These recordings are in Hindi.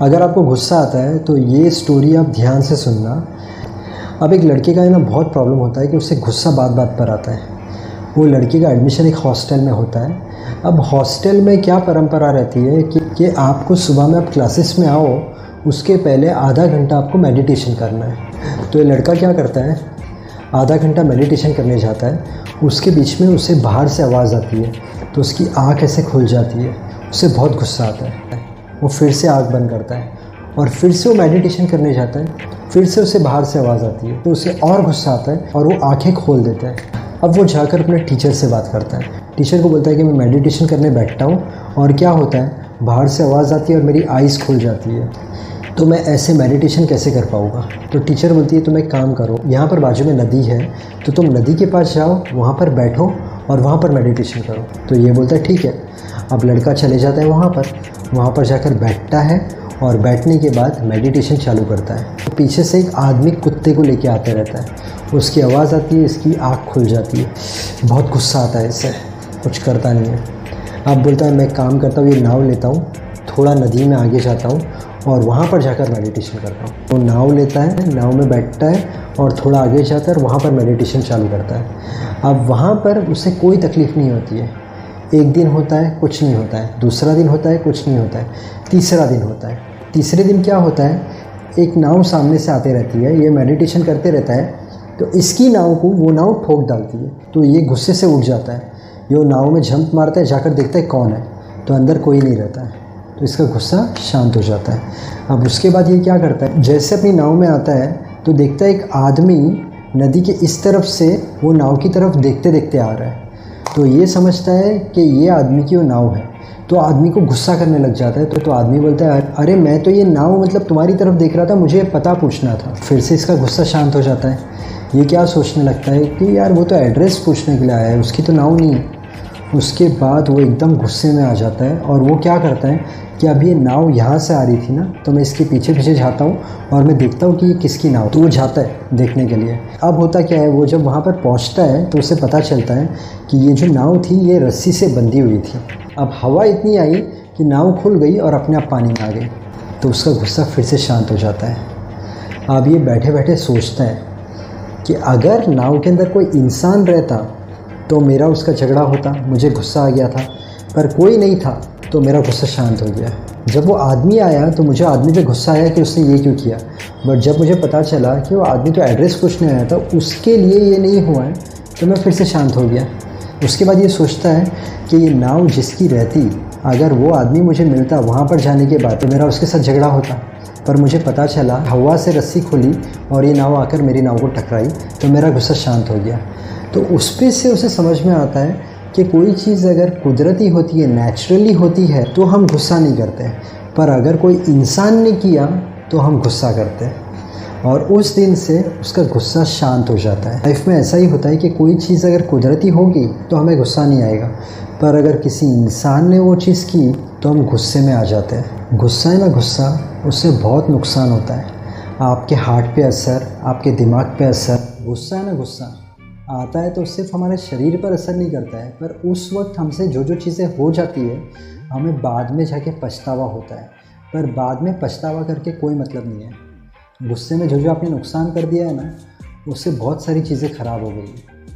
अगर आपको गुस्सा आता है तो ये स्टोरी आप ध्यान से सुनना। अब एक लड़के का है ना बहुत प्रॉब्लम होता है कि उससे गुस्सा बात बात पर आता है। वो लड़के का एडमिशन एक हॉस्टल में होता है। अब हॉस्टल में क्या परंपरा रहती है कि आपको सुबह में आप क्लासेस में आओ, उसके पहले आधा घंटा आपको मेडिटेशन करना है। तो ये लड़का क्या करता है, आधा घंटा मेडिटेशन करने जाता है। उसके बीच में उसे बाहर से आवाज़ आती है तो उसकी आँख ऐसे खुल जाती है। उसे बहुत गुस्सा आता है। वो फिर से आँख बंद करता है और फिर से वो मेडिटेशन करने जाता है। फिर से उसे बाहर से आवाज़ आती है तो उसे और गुस्सा आता है और वो आंखें खोल देता है। अब वो जाकर अपने टीचर से बात करता है। टीचर को बोलता है कि मैं मेडिटेशन करने बैठता हूँ और क्या होता है, बाहर से आवाज़ आती है और मेरी आइज़ खुल जाती है, तो मैं ऐसे मेडिटेशन कैसे कर पाऊँगा। तो टीचर बोलती है तुम एक काम करो, यहाँ पर बाजू में नदी है तो तुम नदी के पास जाओ, वहाँ पर बैठो और वहाँ पर मेडिटेशन करो। तो ये बोलता है ठीक है। अब लड़का चले जाता है वहाँ पर जाकर बैठता है और बैठने के बाद मेडिटेशन चालू करता है। तो पीछे से एक आदमी कुत्ते को लेके आते रहता है। उसकी आवाज़ आती है, इसकी आँख खुल जाती है। बहुत गुस्सा आता है इससे, कुछ करता नहीं है। अब बोलता है मैं काम करता हूँ, ये नाव लेता हूँ, थोड़ा नदी में आगे जाता हूँ और वहाँ पर जाकर मेडिटेशन करता हूँ। वो नाव लेता है, नाव में बैठता है और थोड़ा आगे जाता है और वहाँ पर मेडिटेशन चालू करता है। अब वहाँ पर उसे कोई तकलीफ़ नहीं होती है। एक दिन होता है कुछ नहीं होता है, दूसरा दिन होता है कुछ नहीं होता है, तीसरा दिन होता है। तीसरे दिन क्या होता है, एक नाव सामने से आते रहती है, ये मेडिटेशन करते रहता है तो इसकी नाव को वो नाव ठोक डालती है। तो ये गुस्से से उठ जाता है, ये नाव में झंप मारता है, जाकर देखता है कौन है, तो अंदर कोई नहीं रहता है। तो इसका गुस्सा शांत हो जाता है। अब उसके बाद ये क्या करता है, जैसे अपनी नाव में आता है तो देखता है एक आदमी नदी के इस तरफ से वो नाव की तरफ देखते देखते आ रहा है। तो ये समझता है कि ये आदमी की वो नाव है। तो आदमी को गुस्सा करने लग जाता है। तो आदमी बोलता है अरे मैं तो ये नाव मतलब तुम्हारी तरफ देख रहा था, मुझे पता पूछना था। फिर से इसका गुस्सा शांत हो जाता है। ये क्या सोचने लगता है कि यार वो तो एड्रेस पूछने के लिए आया है, उसकी तो नाव नहीं है। उसके बाद वो एकदम गुस्से में आ जाता है और वो क्या करता है कि अब ये नाव यहाँ से आ रही थी ना, तो मैं इसके पीछे पीछे जाता हूँ और मैं देखता हूँ कि ये किसकी नाव। तो वो जाता है देखने के लिए। अब होता क्या है, वो जब वहाँ पर पहुँचता है तो उसे पता चलता है कि ये जो नाव थी ये रस्सी से बंधी हुई थी। अब हवा इतनी आई कि नाव खुल गई और अपने आप पानी में आ गई। तो उसका गुस्सा फिर से शांत हो जाता है। अब ये बैठे बैठे सोचता है कि अगर नाव के अंदर कोई इंसान रहता तो मेरा उसका झगड़ा होता, मुझे गुस्सा आ गया था, पर कोई नहीं था तो मेरा गुस्सा शांत हो गया। जब वो आदमी आया तो मुझे आदमी पे गुस्सा आया कि उसने ये क्यों किया, बट जब मुझे पता चला कि वो आदमी तो एड्रेस पूछने आया था, उसके लिए ये नहीं हुआ है, तो मैं फिर से शांत हो गया। उसके बाद ये सोचता है कि ये नाव जिसकी रहती, अगर वो आदमी मुझे मिलता वहाँ पर जाने के बाद, तो मेरा उसके साथ झगड़ा होता, पर मुझे पता चला हवा से रस्सी खुली और ये नाव आकर मेरी नाव को टकराई, तो मेरा गुस्सा शांत हो गया। तो उस पे से उसे समझ में आता है कि कोई चीज़ अगर कुदरती होती है, नेचुरली होती है, तो हम गुस्सा नहीं करते, पर अगर कोई इंसान ने किया तो हम गुस्सा करते हैं। और उस दिन से उसका गुस्सा शांत हो जाता है। लाइफ में ऐसा ही होता है कि कोई चीज़ अगर कुदरती होगी तो हमें गुस्सा नहीं आएगा, पर अगर किसी इंसान ने वो चीज़ की तो हम गुस्से में आ जाते हैं। गुस्सा है ना, गुस्सा, उससे बहुत नुकसान होता है। आपके हार्ट पे असर, आपके दिमाग पे असर। गुस्सा है ना, गुस्सा आता है तो सिर्फ हमारे शरीर पर असर नहीं करता है, पर उस वक्त हमसे जो जो चीज़ें हो जाती है हमें बाद में जाके पछतावा होता है, पर बाद में पछतावा करके कोई मतलब नहीं है। गुस्से में जो जो आपने नुकसान कर दिया है ना, उससे बहुत सारी चीज़ें ख़राब हो गई है,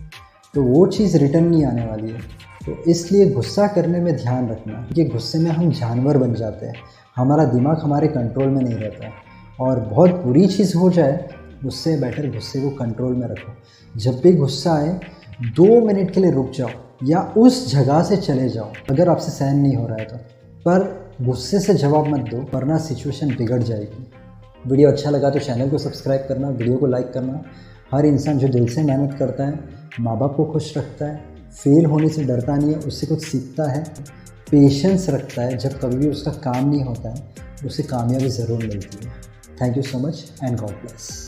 तो वो चीज़ रिटर्न नहीं आने वाली है। तो इसलिए गुस्सा करने में ध्यान रखना कि गुस्से में हम जानवर बन जाते हैं, हमारा दिमाग हमारे कंट्रोल में नहीं रहता है, और बहुत बुरी चीज़ हो जाए उससे बेटर गुस्से को कंट्रोल में रखो। जब भी गुस्सा आए 2 मिनट के लिए रुक जाओ या उस जगह से चले जाओ, अगर आपसे सहन नहीं हो रहा है तो, पर गुस्से से जवाब मत दो वरना सिचुएशन बिगड़ जाएगी। वीडियो अच्छा लगा तो चैनल को सब्सक्राइब करना, वीडियो को लाइक करना। हर इंसान जो दिल से मेहनत करता है, माँ बाप को खुश रखता है, फेल होने से डरता नहीं है, उससे कुछ सीखता है, पेशेंस रखता है, जब कभी भी उसका काम नहीं होता है उसे कामयाबी ज़रूर मिलती है। Thank you so much and God bless.